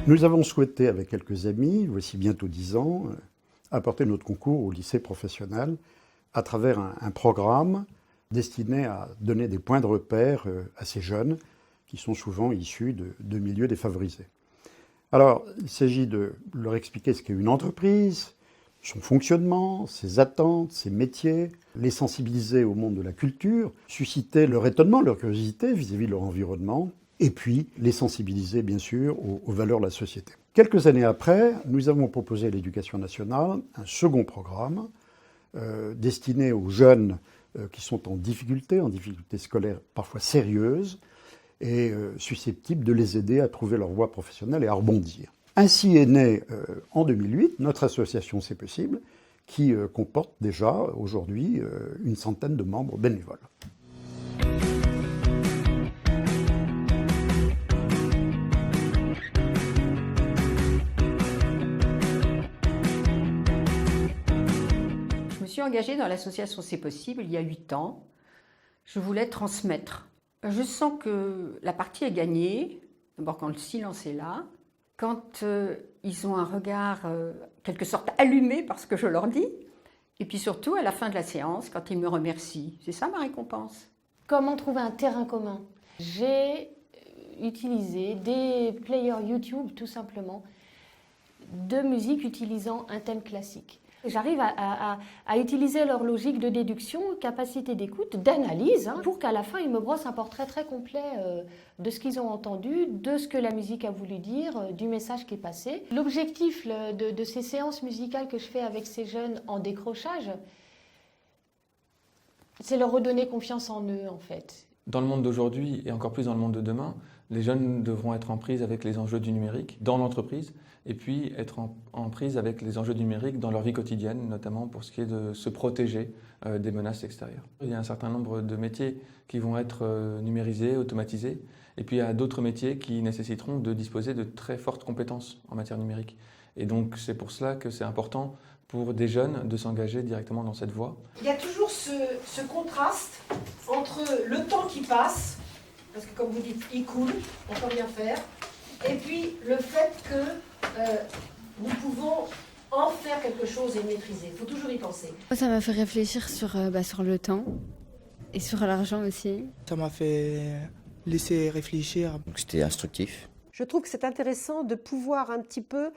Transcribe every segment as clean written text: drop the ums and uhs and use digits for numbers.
Nous avons souhaité, avec quelques amis, voici bientôt 10 ans, apporter notre concours au lycée professionnel à travers un programme destiné à donner des points de repère à ces jeunes qui sont souvent issus de milieux défavorisés. Alors, il s'agit de leur expliquer ce qu'est une entreprise, son fonctionnement, ses attentes, ses métiers, les sensibiliser au monde de la culture, susciter leur étonnement, leur curiosité vis-à-vis de leur environnement, et puis les sensibiliser bien sûr aux valeurs de la société. Quelques années après, nous avons proposé à l'Éducation nationale un second programme destiné aux jeunes qui sont en difficulté scolaire parfois sérieuse, et susceptibles de les aider à trouver leur voie professionnelle et à rebondir. Ainsi est née en 2008 notre association C'est possible, qui comporte déjà aujourd'hui une centaine de membres bénévoles. Je me suis engagée dans l'association C'est possible il y a 8 ans. Je voulais transmettre. Je sens que la partie est gagnée, d'abord quand le silence est là, quand ils ont un regard quelque sorte allumé par ce que je leur dis, et puis surtout à la fin de la séance, quand ils me remercient. C'est ça ma récompense. Comment trouver un terrain commun? J'ai utilisé des players YouTube, tout simplement, de musique utilisant un thème classique. J'arrive à utiliser leur logique de déduction, capacité d'écoute, d'analyse, pour qu'à la fin, ils me brossent un portrait très complet de ce qu'ils ont entendu, de ce que la musique a voulu dire, du message qui est passé. L'objectif de ces séances musicales que je fais avec ces jeunes en décrochage, c'est leur redonner confiance en eux, en fait. Dans le monde d'aujourd'hui, et encore plus dans le monde de demain, les jeunes devront être en prise avec les enjeux du numérique dans l'entreprise, et puis être en prise avec les enjeux du numérique dans leur vie quotidienne, notamment pour ce qui est de se protéger des menaces extérieures. Il y a un certain nombre de métiers qui vont être numérisés, automatisés, et puis il y a d'autres métiers qui nécessiteront de disposer de très fortes compétences en matière numérique. Et donc c'est pour cela que c'est important pour des jeunes de s'engager directement dans cette voie. Il y a toujours ce contraste entre le temps qui passe, parce que comme vous dites, il coule, on ne peut rien faire, et puis le fait que nous pouvons en faire quelque chose et maîtriser. Il faut toujours y penser. Ça m'a fait réfléchir sur le temps et sur l'argent aussi. Ça m'a fait laisser réfléchir. Donc c'était instructif. Je trouve que c'est intéressant de pouvoir un petit peu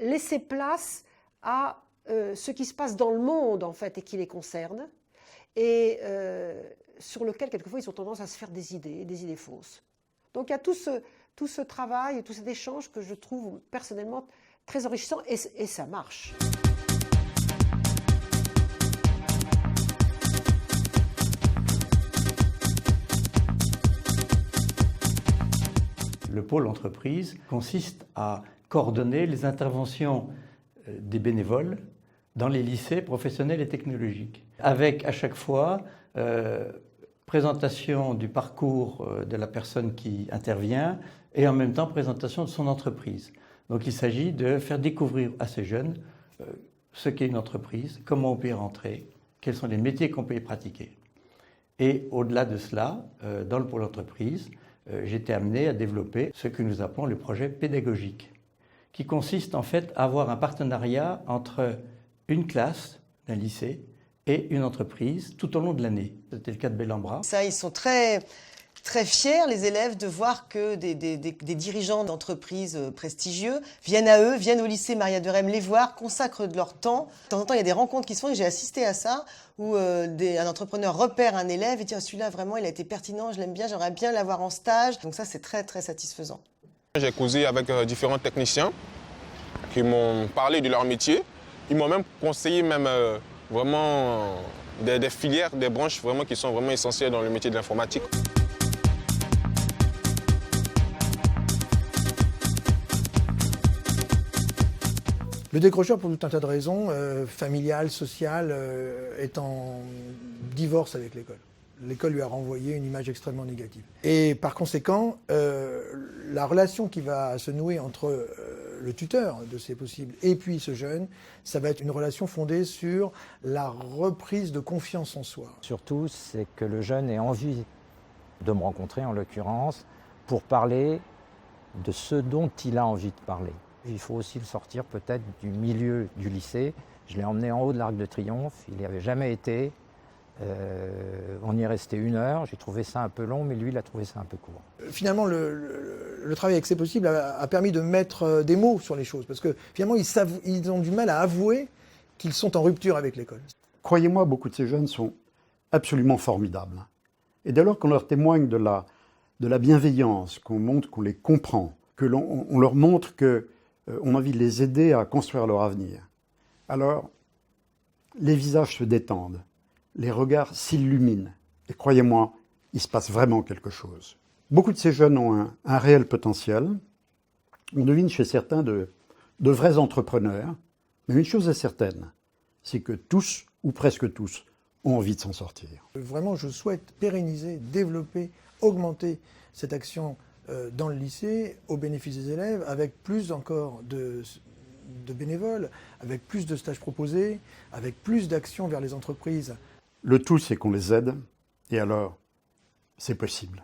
laisser place à ce qui se passe dans le monde en fait et qui les concerne et sur lequel quelquefois ils ont tendance à se faire des idées fausses. Donc il y a tout ce travail et tout cet échange que je trouve personnellement très enrichissant et ça marche. Le pôle entreprise consiste à coordonner les interventions des bénévoles dans les lycées professionnels et technologiques, avec à chaque fois présentation du parcours de la personne qui intervient et en même temps présentation de son entreprise. Donc il s'agit de faire découvrir à ces jeunes ce qu'est une entreprise, comment on peut y rentrer, quels sont les métiers qu'on peut y pratiquer. Et au-delà de cela, dans le pôle entreprise, j'ai été amené à développer ce que nous appelons le projet pédagogique, qui consiste en fait à avoir un partenariat entre une classe d'un lycée et une entreprise tout au long de l'année. C'était le cas de Bellambra. Ça, ils sont très fiers, les élèves, de voir que des dirigeants d'entreprises prestigieux viennent à eux, viennent au lycée Maria de Rem les voir, consacrent de leur temps. De temps en temps, il y a des rencontres qui se font et j'ai assisté à ça, où un entrepreneur repère un élève et dit « celui-là, vraiment, il a été pertinent, je l'aime bien, j'aimerais bien l'avoir en stage ». Donc ça, c'est très, très satisfaisant. J'ai causé avec différents techniciens qui m'ont parlé de leur métier. Ils m'ont même conseillé vraiment des filières, des branches vraiment qui sont vraiment essentielles dans le métier de l'informatique. Le décrocheur, pour tout un tas de raisons, familiales, sociales, est en divorce avec l'école. L'école lui a renvoyé une image extrêmement négative. Et par conséquent, la relation qui va se nouer entre le tuteur de C'est possible et puis ce jeune, ça va être une relation fondée sur la reprise de confiance en soi. Surtout, c'est que le jeune ait envie de me rencontrer, en l'occurrence, pour parler de ce dont il a envie de parler. Il faut aussi le sortir peut-être du milieu du lycée. Je l'ai emmené en haut de l'Arc de Triomphe, il n'y avait jamais été. On y est resté 1 heure, j'ai trouvé ça un peu long, mais lui, il a trouvé ça un peu court. Finalement, le travail avec C'est possible a permis de mettre des mots sur les choses, parce que finalement, ils ont du mal à avouer qu'ils sont en rupture avec l'école. Croyez-moi, beaucoup de ces jeunes sont absolument formidables. Et dès lors qu'on leur témoigne de la bienveillance, qu'on montre qu'on les comprend, que on leur montre qu'on a envie de les aider à construire leur avenir, alors les visages se détendent, les regards s'illuminent. Et croyez-moi, il se passe vraiment quelque chose. Beaucoup de ces jeunes ont un réel potentiel. On devine chez certains de vrais entrepreneurs. Mais une chose est certaine, c'est que tous, ou presque tous, ont envie de s'en sortir. Vraiment, je souhaite pérenniser, développer, augmenter cette action dans le lycée au bénéfice des élèves, avec plus encore de bénévoles, avec plus de stages proposés, avec plus d'actions vers les entreprises. Le tout, c'est qu'on les aide, et alors, c'est possible.